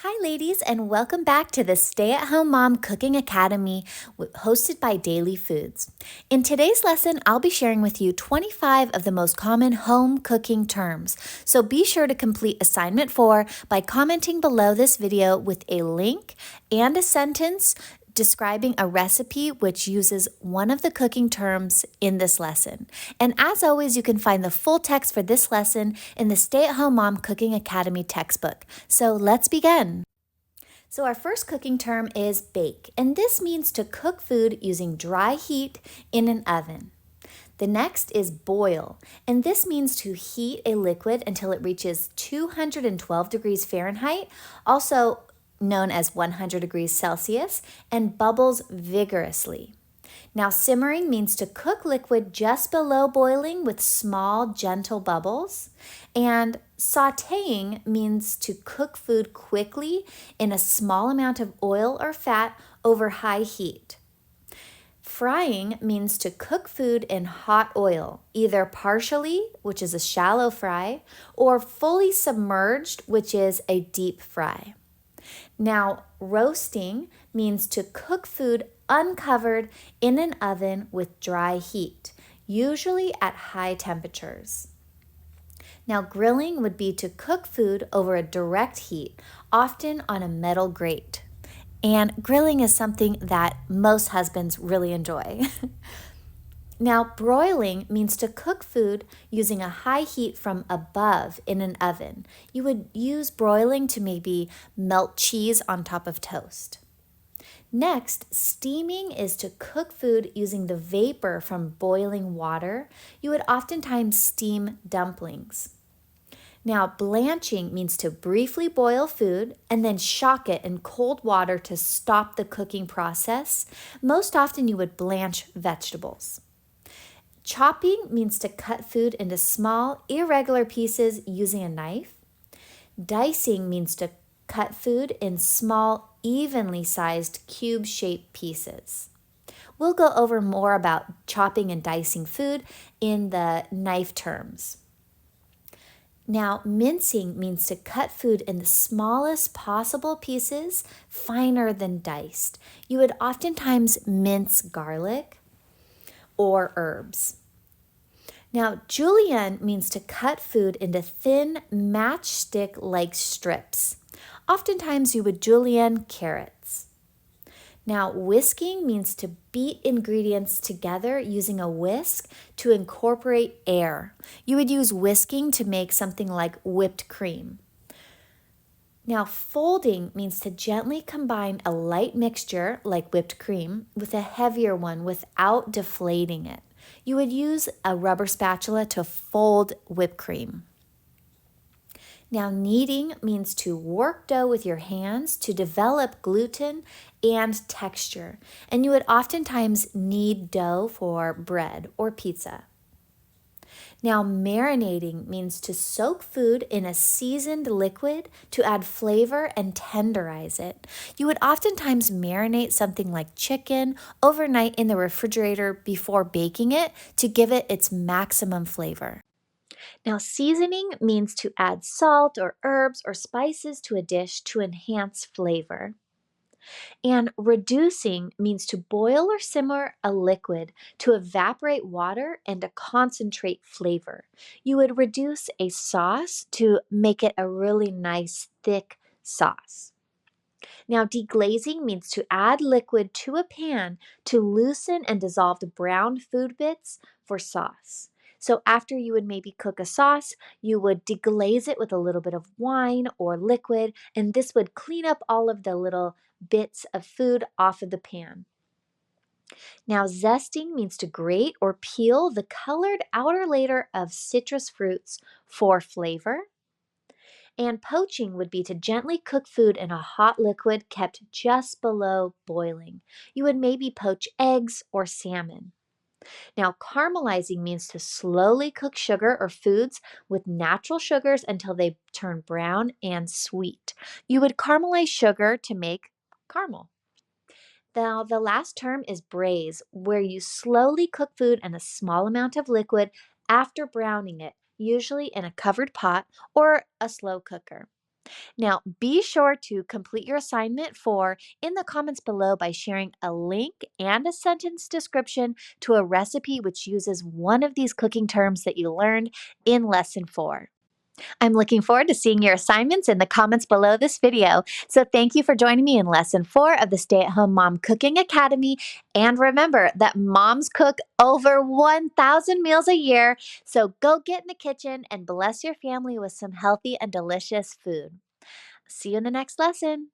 Hi, ladies, and welcome back to the Stay at Home Mom Cooking Academy hosted by Daily Foods. In today's lesson, I'll be sharing with you 25 of the most common home cooking terms. So be sure to complete assignment 4 by commenting below this video with a link and a sentence describing a recipe which uses one of the cooking terms in this lesson. And as always, you can find the full text for this lesson in the Stay at Home Mom Cooking Academy textbook. So let's begin. So our first cooking term is bake, and this means to cook food using dry heat in an oven. The next is boil, and this means to heat a liquid until it reaches 212 degrees Fahrenheit, also known as 100 degrees Celsius, and bubbles vigorously. Now, simmering means to cook liquid just below boiling with small, gentle bubbles. And sautéing means to cook food quickly in a small amount of oil or fat over high heat. Frying means to cook food in hot oil, either partially, which is a shallow fry, or fully submerged, which is a deep fry. Now, roasting means to cook food uncovered in an oven with dry heat, usually at high temperatures. Now, grilling would be to cook food over a direct heat, often on a metal grate. And grilling is something that most husbands really enjoy. Now, broiling means to cook food using a high heat from above in an oven. You would use broiling to maybe melt cheese on top of toast. Next, steaming is to cook food using the vapor from boiling water. You would oftentimes steam dumplings. Now, blanching means to briefly boil food and then shock it in cold water to stop the cooking process. Most often, you would blanch vegetables. Chopping means to cut food into small, irregular pieces using a knife. Dicing means to cut food in small, evenly sized cube-shaped pieces. We'll go over more about chopping and dicing food in the knife terms. Now, mincing means to cut food in the smallest possible pieces, finer than diced. You would oftentimes mince garlic or herbs. Now, julienne means to cut food into thin matchstick-like strips. Oftentimes, you would julienne carrots. Now, whisking means to beat ingredients together using a whisk to incorporate air. You would use whisking to make something like whipped cream. Now, folding means to gently combine a light mixture, like whipped cream, with a heavier one without deflating it. You would use a rubber spatula to fold whipped cream. Now, kneading means to work dough with your hands to develop gluten and texture. And you would oftentimes knead dough for bread or pizza. Now, marinating means to soak food in a seasoned liquid to add flavor and tenderize it. You would oftentimes marinate something like chicken overnight in the refrigerator before baking it to give it its maximum flavor. Now, seasoning means to add salt or herbs or spices to a dish to enhance flavor. And reducing means to boil or simmer a liquid to evaporate water and to concentrate flavor. You would reduce a sauce to make it a really nice, thick sauce. Now, deglazing means to add liquid to a pan to loosen and dissolve the browned food bits for sauce. So after you would maybe cook a sauce, you would deglaze it with a little bit of wine or liquid, and this would clean up all of the little bits of food off of the pan. Now, zesting means to grate or peel the colored outer layer of citrus fruits for flavor. And poaching would be to gently cook food in a hot liquid kept just below boiling. You would maybe poach eggs or salmon. Now, caramelizing means to slowly cook sugar or foods with natural sugars until they turn brown and sweet. You would caramelize sugar to make caramel. Now, the last term is braise, where you slowly cook food in a small amount of liquid after browning it, usually in a covered pot or a slow cooker. Now, be sure to complete your assignment 4 in the comments below by sharing a link and a sentence description to a recipe which uses one of these cooking terms that you learned in lesson 4. I'm looking forward to seeing your assignments in the comments below this video. So thank you for joining me in lesson 4 of the Stay at Home Mom Cooking Academy. And remember that moms cook over 1,000 meals a year. So go get in the kitchen and bless your family with some healthy and delicious food. See you in the next lesson.